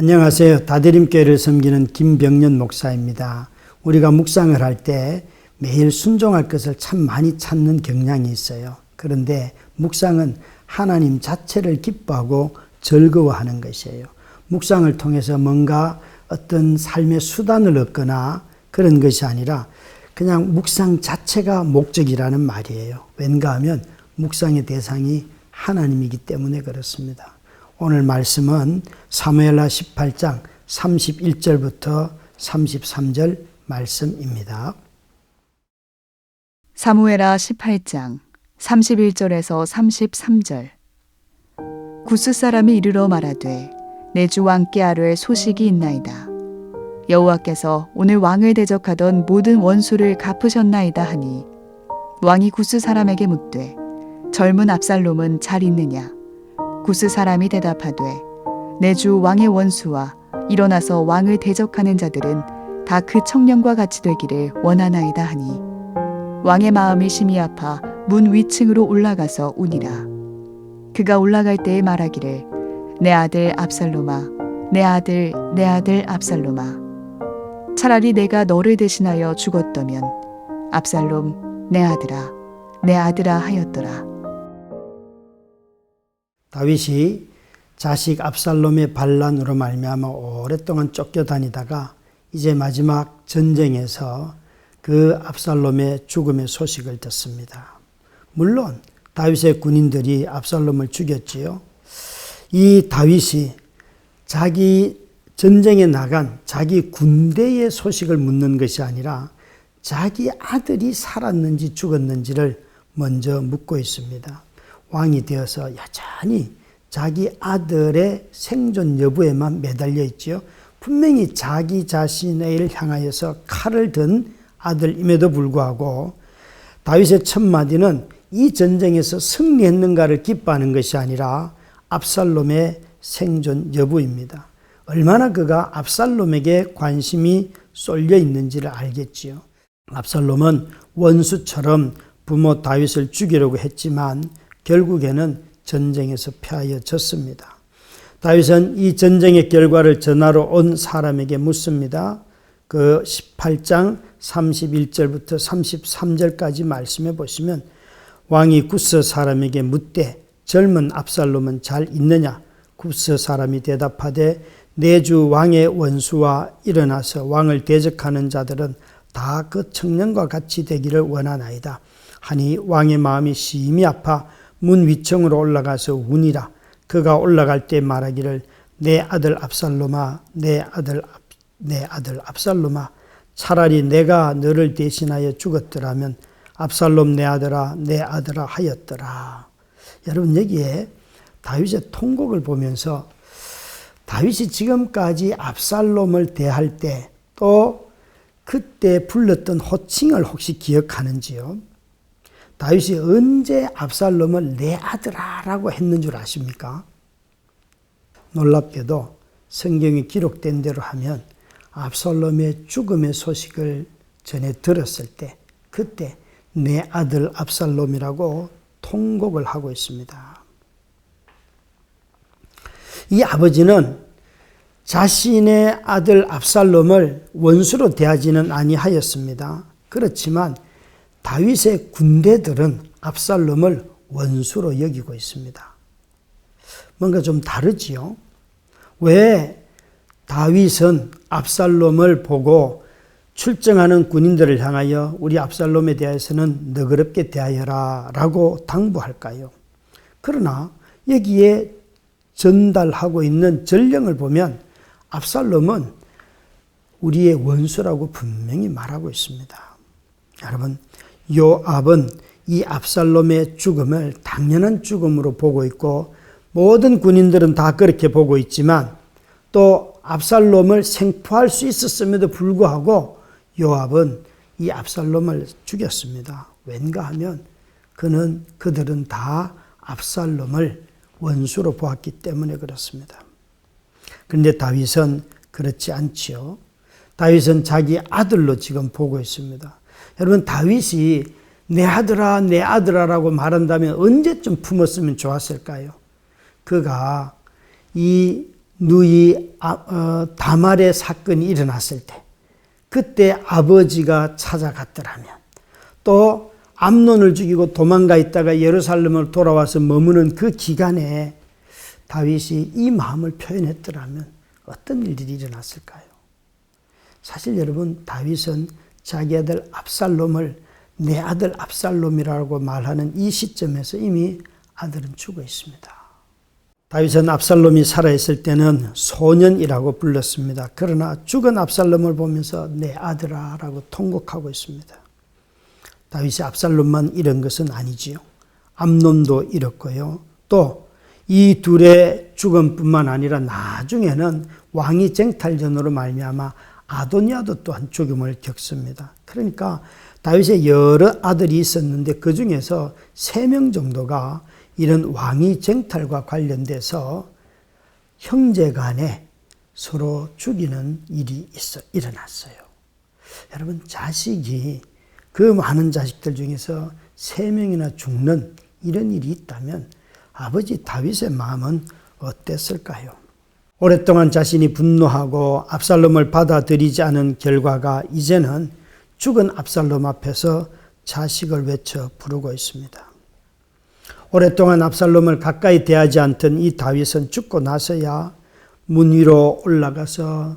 안녕하세요. 다드림교회를 섬기는 김병년 목사입니다. 우리가 묵상을 할 때 매일 순종할 것을 참 많이 찾는 경향이 있어요. 그런데 묵상은 하나님 자체를 기뻐하고 즐거워하는 것이에요. 묵상을 통해서 뭔가 어떤 삶의 수단을 얻거나 그런 것이 아니라 그냥 묵상 자체가 목적이라는 말이에요. 왠가 하면 묵상의 대상이 하나님이기 때문에 그렇습니다. 오늘 말씀은 사무엘하 18장 31절부터 33절 말씀입니다. 사무엘하 18장 31절에서 33절. 구스 사람이 이르러 말하되 내 주 왕께 아뢰 소식이 있나이다. 여호와께서 오늘 왕을 대적하던 모든 원수를 갚으셨나이다 하니 왕이 구스 사람에게 묻되 젊은 압살롬은 잘 있느냐? 구스 사람이 대답하되 내 주 왕의 원수와 일어나서 왕을 대적하는 자들은 다 그 청년과 같이 되기를 원하나이다 하니 왕의 마음이 심히 아파 문 위층으로 올라가서 우니라. 그가 올라갈 때에 말하기를 내 아들 압살롬아, 내 아들, 내 아들 압살롬아, 차라리 내가 너를 대신하여 죽었더면 압살롬 내 아들아, 내 아들아 하였더라. 다윗이 자식 압살롬의 반란으로 말미암아 오랫동안 쫓겨다니다가 이제 마지막 전쟁에서 그 압살롬의 죽음의 소식을 듣습니다. 물론 다윗의 군인들이 압살롬을 죽였지요. 이 다윗이 자기 전쟁에 나간 자기 군대의 소식을 묻는 것이 아니라 자기 아들이 살았는지 죽었는지를 먼저 묻고 있습니다. 왕이 되어서 여전히 자기 아들의 생존 여부에만 매달려 있지요. 분명히 자기 자신을 향하여서 칼을 든 아들임에도 불구하고 다윗의 첫 마디는 이 전쟁에서 승리했는가를 기뻐하는 것이 아니라 압살롬의 생존 여부입니다. 얼마나 그가 압살롬에게 관심이 쏠려 있는지를 알겠지요. 압살롬은 원수처럼 부모 다윗을 죽이려고 했지만 결국에는 전쟁에서 패하여 졌습니다. 다윗은 이 전쟁의 결과를 전하러 온 사람에게 묻습니다. 그 18장 31절부터 33절까지 말씀해 보시면 왕이 구스 사람에게 묻되 젊은 압살롬은 잘 있느냐? 구스 사람이 대답하되 내 주 왕의 원수와 일어나서 왕을 대적하는 자들은 다 그 청년과 같이 되기를 원하나이다 하니 왕의 마음이 심히 아파 문 위층으로 올라가서 우니라. 그가 올라갈 때 말하기를 내 아들 압살롬아, 내 아들 압살롬아, 차라리 내가 너를 대신하여 죽었더라면 압살롬 내 아들아, 내 아들아 하였더라. 여러분 여기에 다윗의 통곡을 보면서 다윗이 지금까지 압살롬을 대할 때 또 그때 불렀던 호칭을 혹시 기억하는지요? 다윗이 언제 압살롬을 내 아들아라고 했는 줄 아십니까? 놀랍게도 성경이 기록된 대로 하면 압살롬의 죽음의 소식을 전해 들었을 때 그때 내 아들 압살롬이라고 통곡을 하고 있습니다. 이 아버지는 자신의 아들 압살롬을 원수로 대하지는 아니하였습니다. 그렇지만 다윗의 군대들은 압살롬을 원수로 여기고 있습니다. 뭔가 좀 다르지요? 왜 다윗은 압살롬을 보고 출정하는 군인들을 향하여 우리 압살롬에 대해서는 너그럽게 대하여라 라고 당부할까요? 그러나 여기에 전달하고 있는 전령을 보면 압살롬은 우리의 원수라고 분명히 말하고 있습니다. 여러분, 요압은 이 압살롬의 죽음을 당연한 죽음으로 보고 있고 모든 군인들은 다 그렇게 보고 있지만 또 압살롬을 생포할 수 있었음에도 불구하고 요압은 이 압살롬을 죽였습니다. 왠가 하면 그들은 다 압살롬을 원수로 보았기 때문에 그렇습니다. 그런데 다윗은 그렇지 않지요. 다윗은 자기 아들로 지금 보고 있습니다. 여러분 다윗이 내 아들아 내 아들아라고 말한다면 언제쯤 품었으면 좋았을까요? 그가 이 누이 다말의 사건이 일어났을 때 그때 아버지가 찾아갔더라면, 또 암논을 죽이고 도망가 있다가 예루살렘으로 돌아와서 머무는 그 기간에 다윗이 이 마음을 표현했더라면 어떤 일들이 일어났을까요? 사실 여러분, 다윗은 자기 아들 압살롬을 내 아들 압살롬이라고 말하는 이 시점에서 이미 아들은 죽어 있습니다. 다윗은 압살롬이 살아있을 때는 소년이라고 불렀습니다. 그러나 죽은 압살롬을 보면서 내 아들아 라고 통곡하고 있습니다. 다윗이 압살롬만 잃은 것은 아니지요. 암논도 잃었고요. 또 이 둘의 죽음뿐만 아니라 나중에는 왕위 쟁탈전으로 말미암아 아도니아도 또한 죽음을 겪습니다. 그러니까 다윗의 여러 아들이 있었는데 그 중에서 3명 정도가 이런 왕위 쟁탈과 관련돼서 형제 간에 서로 죽이는 일이 일어났어요. 여러분, 자식이 그 많은 자식들 중에서 3명이나 죽는 이런 일이 있다면 아버지 다윗의 마음은 어땠을까요? 오랫동안 자신이 분노하고 압살롬을 받아들이지 않은 결과가 이제는 죽은 압살롬 앞에서 자식을 외쳐 부르고 있습니다. 오랫동안 압살롬을 가까이 대하지 않던 이 다윗은 죽고 나서야 문 위로 올라가서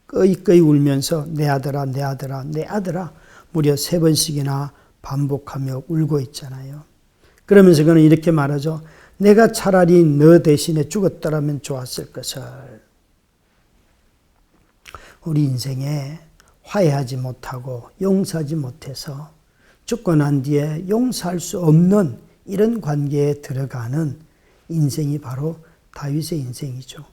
끄이끄이 울면서 내 아들아, 내 아들아, 내 아들아 무려 3번씩이나 반복하며 울고 있잖아요. 그러면서 그는 이렇게 말하죠. 내가 차라리 너 대신에 죽었더라면 좋았을 것을. 우리 인생에 화해하지 못하고 용서하지 못해서 죽고 난 뒤에 용서할 수 없는 이런 관계에 들어가는 인생이 바로 다윗의 인생이죠.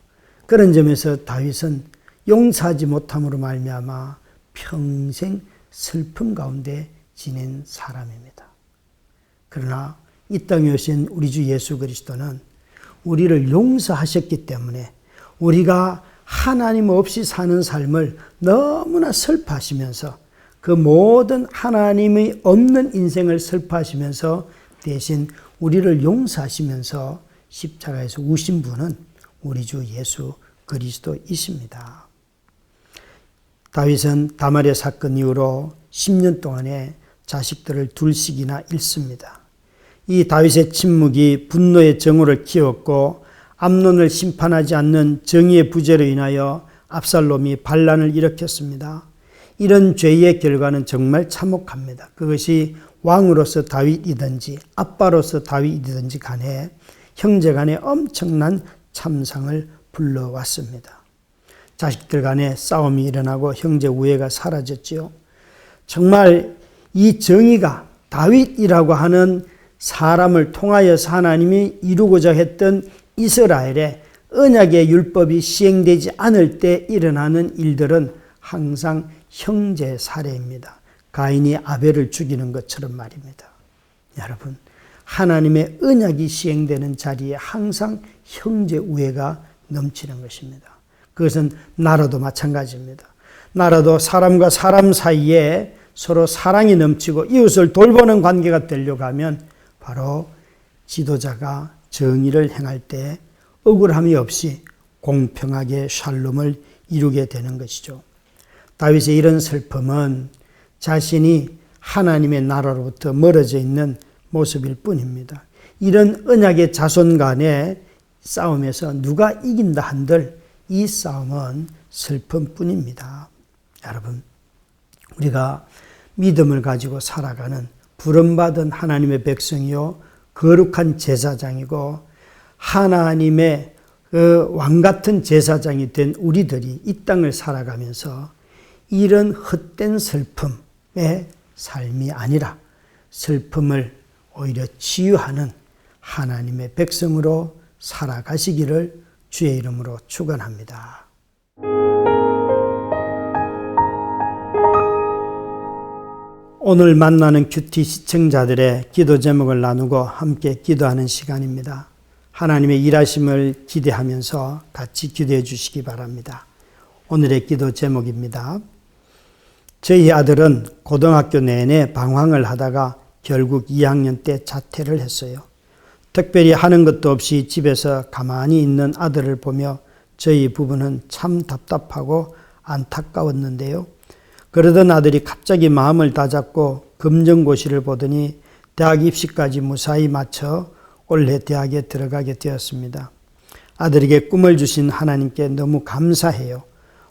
그런 점에서 다윗은 용서하지 못함으로 말미암아 평생 슬픔 가운데 지낸 사람입니다. 그러나 이 땅에 오신 우리 주 예수 그리스도는 우리를 용서하셨기 때문에 우리가 하나님 없이 사는 삶을 너무나 슬퍼하시면서 그 모든 하나님이 없는 인생을 슬퍼하시면서 대신 우리를 용서하시면서 십자가에서 우신 분은 우리 주 예수 그리스도이십니다. 다윗은 다말의 사건 이후로 10년 동안에 자식들을 둘씩이나 잃습니다. 이 다윗의 침묵이 분노의 정오를 키웠고 암논을 심판하지 않는 정의의 부재로 인하여 압살롬이 반란을 일으켰습니다. 이런 죄의 결과는 정말 참혹합니다. 그것이 왕으로서 다윗이든지 아빠로서 다윗이든지 간에 형제 간에 엄청난 참상을 불러왔습니다. 자식들 간에 싸움이 일어나고 형제 우애가 사라졌지요. 정말 이 정의가 다윗이라고 하는 사람을 통하여서 하나님이 이루고자 했던 이스라엘의 언약의 율법이 시행되지 않을 때 일어나는 일들은 항상 형제 살해입니다. 가인이 아벨을 죽이는 것처럼 말입니다. 여러분, 하나님의 언약이 시행되는 자리에 항상 형제 우애가 넘치는 것입니다. 그것은 나라도 마찬가지입니다. 나라도 사람과 사람 사이에 서로 사랑이 넘치고 이웃을 돌보는 관계가 되려고 하면 바로 지도자가 정의를 행할 때 억울함이 없이 공평하게 샬롬을 이루게 되는 것이죠. 다윗의 이런 슬픔은 자신이 하나님의 나라로부터 멀어져 있는 모습일 뿐입니다. 이런 언약의 자손 간의 싸움에서 누가 이긴다 한들 이 싸움은 슬픔뿐입니다. 여러분, 우리가 믿음을 가지고 살아가는 부름받은 하나님의 백성이요 거룩한 제사장이고 하나님의 그 왕같은 제사장이 된 우리들이 이 땅을 살아가면서 이런 헛된 슬픔의 삶이 아니라 슬픔을 오히려 치유하는 하나님의 백성으로 살아가시기를 주의 이름으로 축원합니다. 오늘 만나는 큐티 시청자들의 기도 제목을 나누고 함께 기도하는 시간입니다. 하나님의 일하심을 기대하면서 같이 기도해 주시기 바랍니다. 오늘의 기도 제목입니다. 저희 아들은 고등학교 내내 방황을 하다가 결국 2학년 때 자퇴를 했어요. 특별히 하는 것도 없이 집에서 가만히 있는 아들을 보며 저희 부부는 참 답답하고 안타까웠는데요. 그러던 아들이 갑자기 마음을 다잡고 검정고시를 보더니 대학 입시까지 무사히 마쳐 올해 대학에 들어가게 되었습니다. 아들에게 꿈을 주신 하나님께 너무 감사해요.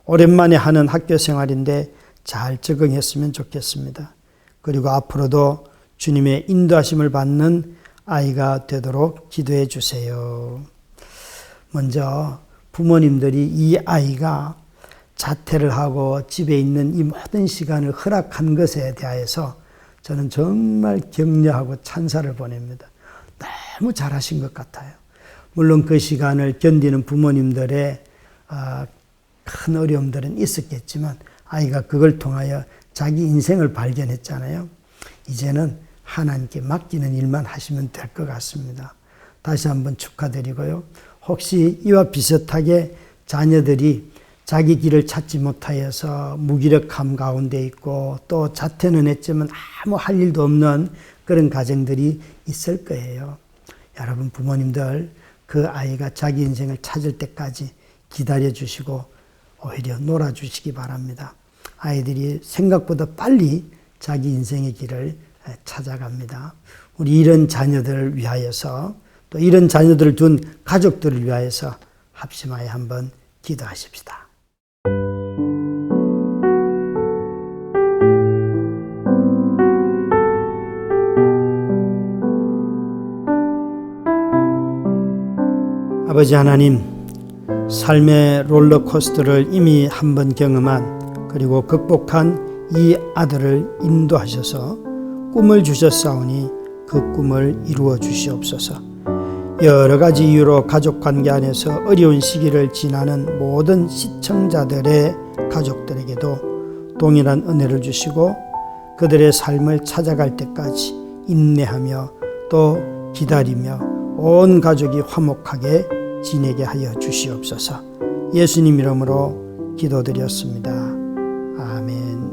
오랜만에 하는 학교 생활인데 잘 적응했으면 좋겠습니다. 그리고 앞으로도 주님의 인도하심을 받는 아이가 되도록 기도해 주세요. 먼저 부모님들이 이 아이가 자퇴를 하고 집에 있는 이 모든 시간을 허락한 것에 대하여서 저는 정말 격려하고 찬사를 보냅니다. 너무 잘하신 것 같아요. 물론 그 시간을 견디는 부모님들의 큰 어려움들은 있었겠지만 아이가 그걸 통하여 자기 인생을 발견했잖아요. 이제는 하나님께 맡기는 일만 하시면 될 것 같습니다. 다시 한번 축하드리고요. 혹시 이와 비슷하게 자녀들이 자기 길을 찾지 못하여서 무기력함 가운데 있고 또 자퇴는 했지만 아무 할 일도 없는 그런 가정들이 있을 거예요. 여러분 부모님들 그 아이가 자기 인생을 찾을 때까지 기다려 주시고 오히려 놀아주시기 바랍니다. 아이들이 생각보다 빨리 자기 인생의 길을 찾아갑니다. 우리 이런 자녀들을 위하여서 또 이런 자녀들을 둔 가족들을 위하여서 합심하여 한번 기도하십시다. 아버지 하나님, 삶의 롤러코스터를 이미 한번 경험한 그리고 극복한 이 아들을 인도하셔서 꿈을 주셨사오니 그 꿈을 이루어 주시옵소서. 여러 가지 이유로 가족관계 안에서 어려운 시기를 지나는 모든 시청자들의 가족들에게도 동일한 은혜를 주시고 그들의 삶을 찾아갈 때까지 인내하며 또 기다리며 온 가족이 화목하게 지내게 하여 주시옵소서. 예수님 이름으로 기도드렸습니다. 아멘.